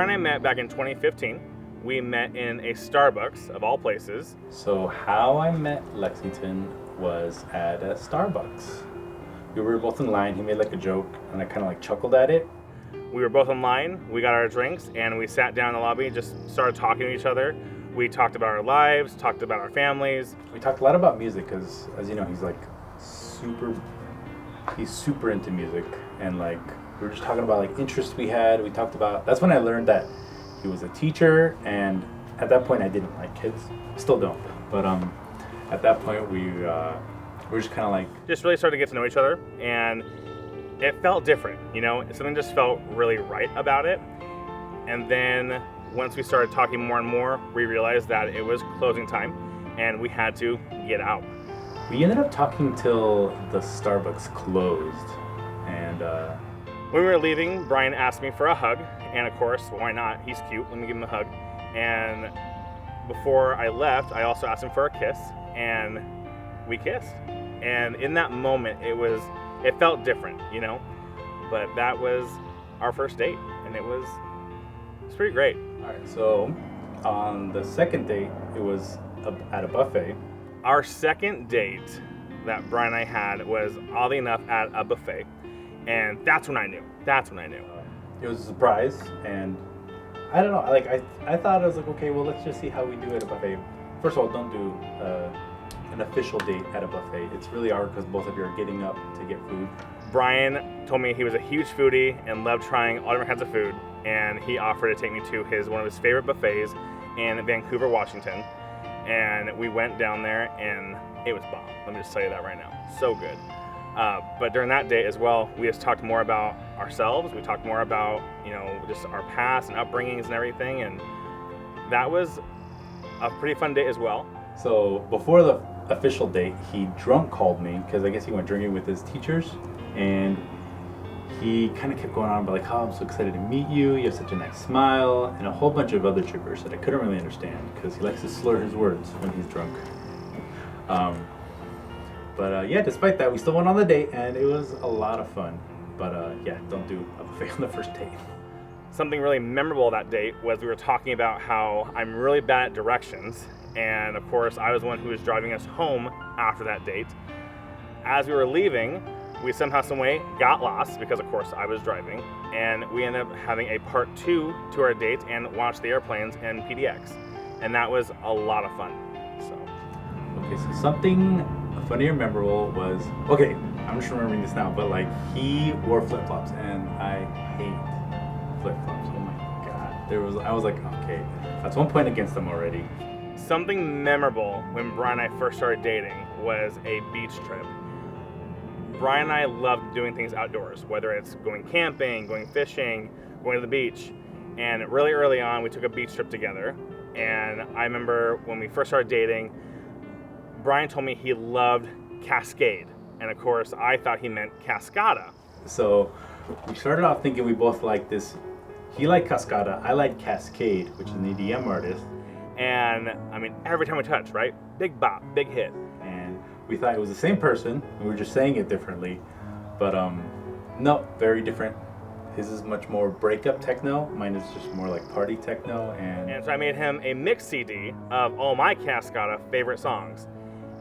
Bryan and I met back in 2015. We met in a Starbucks, of all places. So how I met Lexington was at a Starbucks. We were both in line. He made like a joke, and I kind of like chuckled at it. We were both in line, we got our drinks, and we sat down in the lobby and just started talking to each other. We talked about our lives, talked about our families. We talked a lot about music because, as you know, he's super into music, and like we were just talking about like interests we had. We talked about, that's when I learned that he was a teacher, and at that point I didn't like kids. Still don't, but at that point we were just kind of like just really started to get to know each other, and it felt different, you know? Something just felt really right about it. And then once we started talking more and more, we realized that it was closing time and we had to get out. We ended up talking till the Starbucks closed, and when we were leaving, Bryan asked me for a hug, and of course, why not? He's cute, let me give him a hug. And before I left, I also asked him for a kiss, and we kissed. And in that moment, it felt different, you know? But that was our first date, and it was pretty great. All right, so on the second date, it was at a buffet. Our second date that Bryan and I had was, oddly enough, at a buffet. And that's when I knew. It was a surprise, and I don't know, like I thought, I was like, okay, well, let's just see how we do at a buffet. First of all, don't do an official date at a buffet. It's really hard because both of you are getting up to get food. Bryan told me he was a huge foodie and loved trying all different kinds of food, and he offered to take me to one of his favorite buffets in Vancouver, Washington. And we went down there, and it was bomb. Let me just tell you that right now. So good. But during that day as well, we just talked more about ourselves. We talked more about, you know, just our past and upbringings and everything. And that was a pretty fun day as well. So before the official date, he drunk called me because I guess he went drinking with his teachers, and he kind of kept going on about like, oh, I'm so excited to meet you. You have such a nice smile, and a whole bunch of other gibberish that I couldn't really understand because he likes to slur his words when he's drunk. But yeah, despite that, we still went on the date, and it was a lot of fun. But yeah, don't do a buffet on the first date. Something really memorable that date was we were talking about how I'm really bad at directions, and of course I was the one who was driving us home after that date. As we were leaving, we somehow, some way got lost because of course I was driving, and we ended up having a part 2 to our date and watched the airplanes and PDX, and that was a lot of fun. Okay, so something funny or memorable was, okay, I'm just remembering this now, but like he wore flip-flops, and I hate flip-flops. Oh my god. I was like, okay, that's one point against them already. Something memorable when Bryan and I first started dating was a beach trip. Bryan and I loved doing things outdoors, whether it's going camping, going fishing, going to the beach. And really early on, we took a beach trip together. And I remember when we first started dating, Bryan told me he loved Cascade. And of course, I thought he meant Cascada. So we started off thinking we both liked this. He liked Cascada, I liked Cascade, which is an EDM artist. And I mean, every time we touch, right? Big bop, big hit. And we thought it was the same person, and we were just saying it differently. But no, very different. His is much more breakup techno. Mine is just more like party techno. And so I made him a mix CD of all my Cascada favorite songs.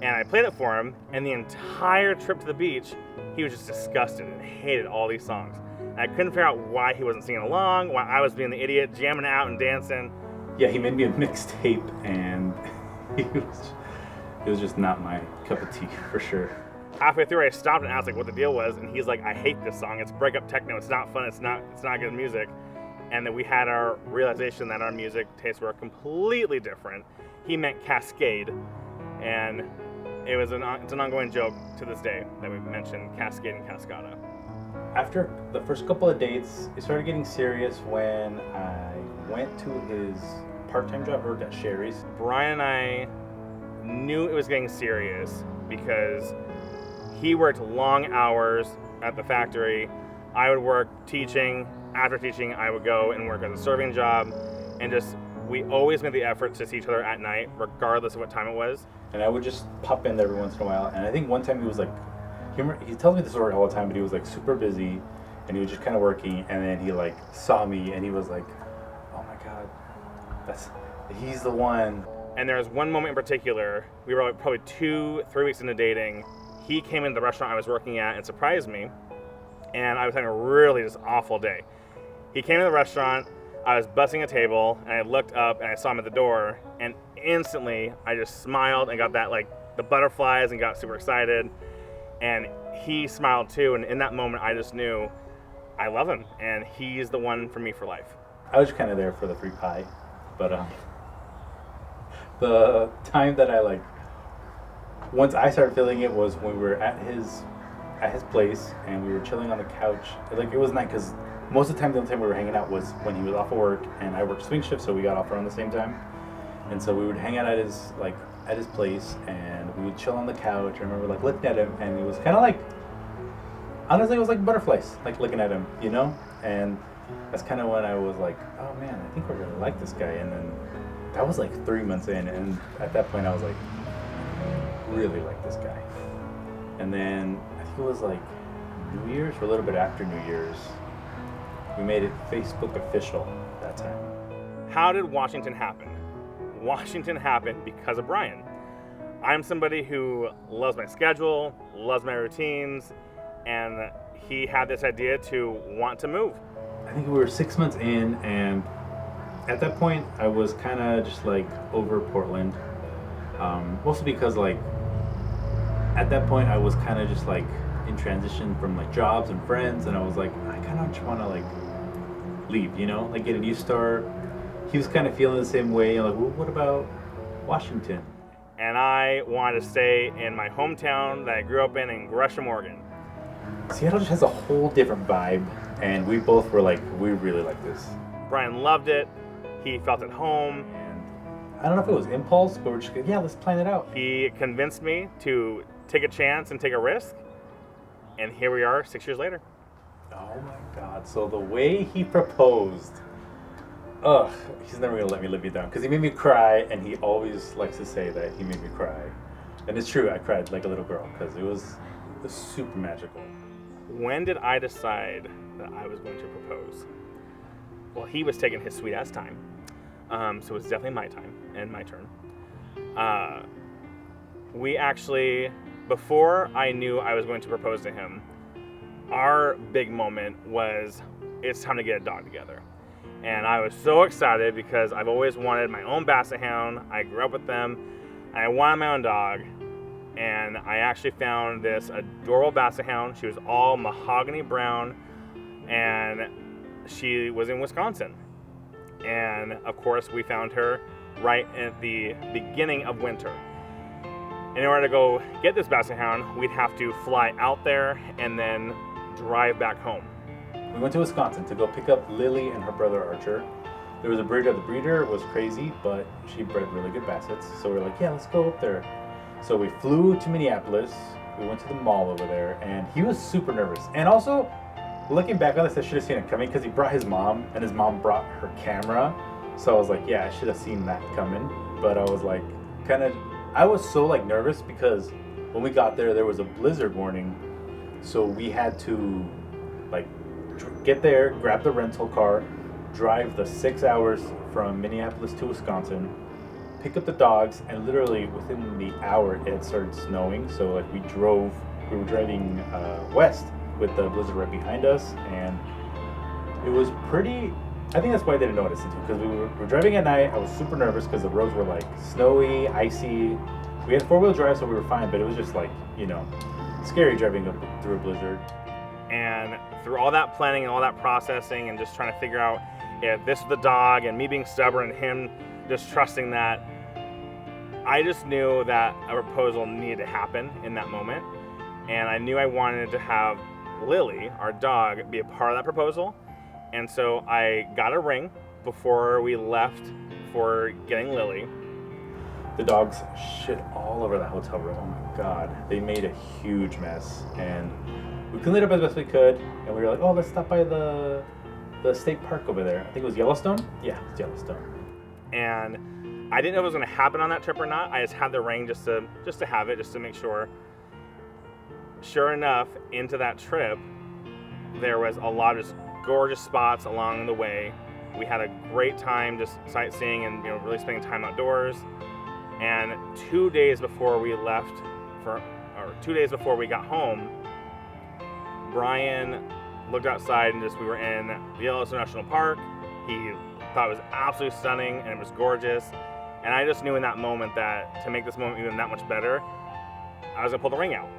And I played it for him, and the entire trip to the beach, he was just disgusted and hated all these songs. And I couldn't figure out why he wasn't singing along, why I was being the idiot, jamming out and dancing. Yeah, he made me a mixtape, and it was just not my cup of tea, for sure. Halfway through, I stopped and asked like what the deal was, and he's like, I hate this song. It's breakup techno. It's not fun. It's not good music. And then we had our realization that our music tastes were completely different. He meant Cascade, and it's an ongoing joke to this day that we mentioned Cascade and Cascada. After the first couple of dates, it started getting serious when I went to his part-time job, worked at Sherry's. Bryan and I knew it was getting serious because he worked long hours at the factory. I would work teaching. After teaching, I would go and work as a serving job, and we always made the effort to see each other at night, regardless of what time it was. And I would just pop in every once in a while, and I think one time he was like, he tells me the story all the time, but he was like super busy, and he was just kind of working, and then he like saw me, and he was like, He's the one. And there was one moment in particular, we were like probably 2-3 weeks into dating. He came into the restaurant I was working at and surprised me, and I was having a really just awful day. He came to the restaurant, I was bussing a table, and I looked up and I saw him at the door, and instantly I just smiled and got that, like, the butterflies, and got super excited. And he smiled too, and in that moment I just knew I love him, and he's the one for me for life. I was kind of there for the free pie, but the time that once I started feeling it was when we were at his place and we were chilling on the couch. Like, it was night because most of the only time we were hanging out was when he was off of work, and I worked swing shift, so we got off around the same time. And so we would hang out at his place, and we would chill on the couch. I remember like looking at him, and it was kind of like, honestly, it was like butterflies, like looking at him, you know? And that's kind of when I was like, oh man, I think we're gonna like this guy. And then that was like 3 months in, and at that point I was like, really like this guy. And then I think it was like New Year's, or a little bit after New Year's, we made it Facebook official that time. How did Washington happen? Washington happened because of Bryan. I'm somebody who loves my schedule, loves my routines, and he had this idea to want to move. I think we were 6 months in, and at that point I was kind of just like over Portland. Mostly because like at that point I was kind of just like in transition from like jobs and friends, and I was like, I kind of just want to like leave, you know, like get a new start. He was kind of feeling the same way, like, well, what about Washington? And I wanted to stay in my hometown that I grew up in Gresham, Oregon. Seattle just has a whole different vibe, and we both were like, we really like this. Bryan loved it. He felt at home. And I don't know if it was impulse, but we're just like, yeah, let's plan it out. He convinced me to take a chance and take a risk, and here we are 6 years later. Oh my God. So the way he proposed, he's never gonna let me live me down, because he made me cry, and he always likes to say that he made me cry. And it's true, I cried like a little girl, because it was super magical. When did I decide that I was going to propose? Well, he was taking his sweet ass time, so it was definitely my time and my turn. We actually, before I knew I was going to propose to him, our big moment was, it's time to get a dog together. And I was so excited because I've always wanted my own Basset Hound. I grew up with them, and I wanted my own dog. And I actually found this adorable Basset Hound. She was all mahogany brown, and she was in Wisconsin. And of course, we found her right at the beginning of winter. In order to go get this Basset Hound, we'd have to fly out there and then drive back home. We went to Wisconsin to go pick up Lily and her brother Archer. There was a breeder. The breeder was crazy, but she bred really good Bassets. So we were like, yeah, let's go up there. So we flew to Minneapolis. We went to the mall over there, and he was super nervous. And also, looking back on this, I should have seen it coming, because he brought his mom, and his mom brought her camera. So I was like, yeah, I should have seen that coming. But I was like, I was so like nervous, because when we got there was a blizzard warning. So we had to like get there, grab the rental car, drive the 6 hours from Minneapolis to Wisconsin, pick up the dogs, and literally within the hour it had started snowing. So like we were driving west with the blizzard right behind us, and it was pretty, I think that's why I didn't notice it too, because we were driving at night. I was super nervous because the roads were like snowy, icy. We had 4-wheel drive, so we were fine, but it was just like, you know, scary driving up through a blizzard. And through all that planning and all that processing and just trying to figure out if this is the dog, and me being stubborn and him just trusting that, I just knew that a proposal needed to happen in that moment. And I knew I wanted to have Lily, our dog, be a part of that proposal. And so I got a ring before we left for getting Lily. The dogs shit all over that hotel room. Oh my God. They made a huge mess. And we cleaned it up as best we could. And we were like, oh, let's stop by the state park over there. I think it was Yellowstone? Yeah, it's Yellowstone. And I didn't know if it was going to happen on that trip or not. I just had the ring just to have it, just to make sure. Sure enough, into that trip, there was a lot of just gorgeous spots along the way. We had a great time just sightseeing and really spending time outdoors. And 2 days before we left, or 2 days before we got home, Bryan looked outside and we were in the Yellowstone National Park. He thought it was absolutely stunning and it was gorgeous. And I just knew in that moment that to make this moment even that much better, I was gonna pull the ring out.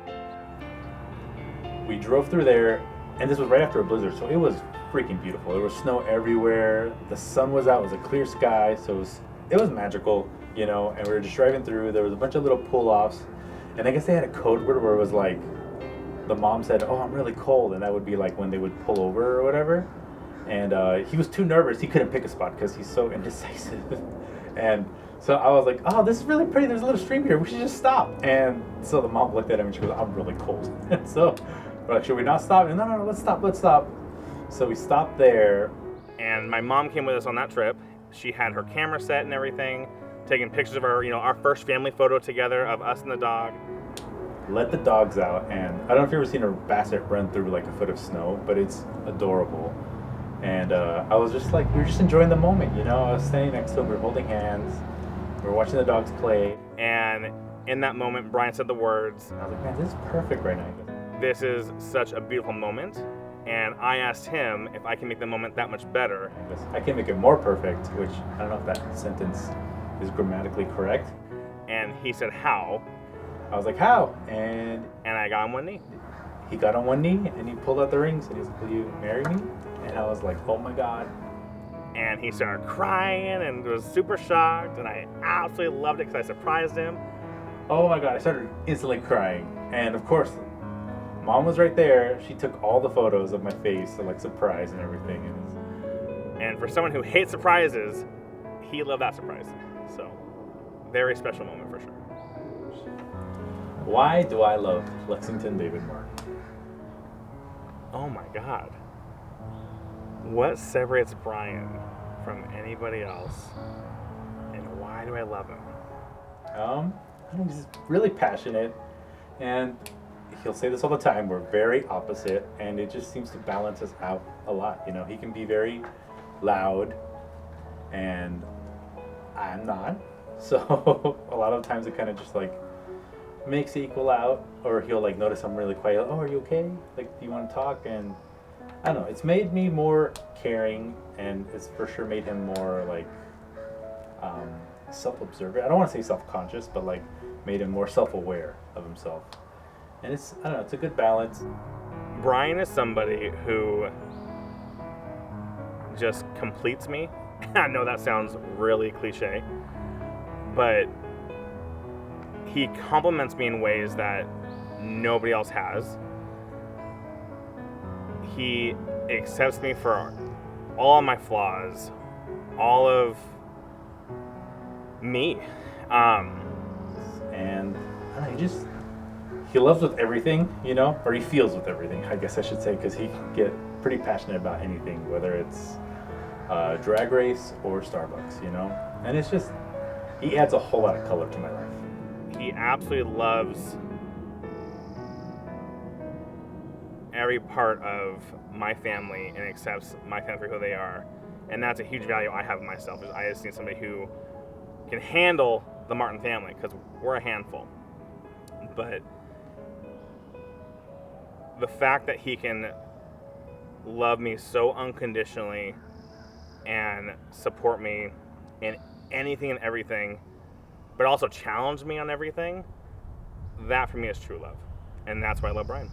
We drove through there, and this was right after a blizzard, so it was freaking beautiful. There was snow everywhere. The sun was out. It was a clear sky, so it was magical, you know. And we were just driving through. There was a bunch of little pull-offs, and I guess they had a code word where it was like, the mom said, "Oh, I'm really cold," and that would be like when they would pull over or whatever. And he was too nervous. He couldn't pick a spot because he's so indecisive. And so I was like, "Oh, this is really pretty. There's a little stream here. We should just stop." And so the mom looked at him and she goes, "I'm really cold." And so we're like, "Should we not stop?" And no, let's stop. So we stopped there. And my mom came with us on that trip. She had her camera set and everything, taking pictures of our first family photo together of us and the dog. Let the dogs out, and I don't know if you've ever seen a basset run through like a foot of snow, but it's adorable. And I was just like, we were just enjoying the moment, you know. I was standing next to him, we were holding hands, we were watching the dogs play. And in that moment, Bryan said the words. I was like, man, this is perfect right now. This is such a beautiful moment. And I asked him if I can make the moment that much better. I can make it more perfect, which I don't know if that sentence is grammatically correct. And he said, how? I was like, how? And I got on one knee. He got on one knee and he pulled out the rings and he was like, will you marry me? And I was like, oh my God. And he started crying and was super shocked, and I absolutely loved it because I surprised him. Oh my God, I started instantly crying. And of course, Mom was right there. She took all the photos of my face, so like surprise and everything. And for someone who hates surprises, he loved that surprise. So, very special moment for sure. Why do I love Lexington David Martin? Oh my God. What separates Bryan from anybody else? And why do I love him? I think he's really passionate, and he'll say this all the time, we're very opposite, and it just seems to balance us out a lot. You know, he can be very loud, and I'm not. So a lot of times it kind of just like makes it equal out, or he'll like notice I'm really quiet. Oh, are you okay? Like, do you want to talk? And I don't know. It's made me more caring, and it's for sure made him more like self-observant. I don't want to say self-conscious, but like made him more self-aware of himself. And it's, I don't know, it's a good balance. Bryan is somebody who just completes me. I know that sounds really cliche, but he compliments me in ways that nobody else has. He accepts me for all of my flaws, all of me. And I don't know, he loves with everything, you know, or he feels with everything, I guess I should say, because he can get pretty passionate about anything, whether it's Drag Race or Starbucks, you know. And it's just, he adds a whole lot of color to my life. He absolutely loves every part of my family and accepts my family for who they are. And that's a huge value I have in myself, is I just need somebody who can handle the Martin family, because we're a handful. But the fact that he can love me so unconditionally and support me in anything and everything, but also challenge me on everything, that for me is true love. And that's why I love Bryan.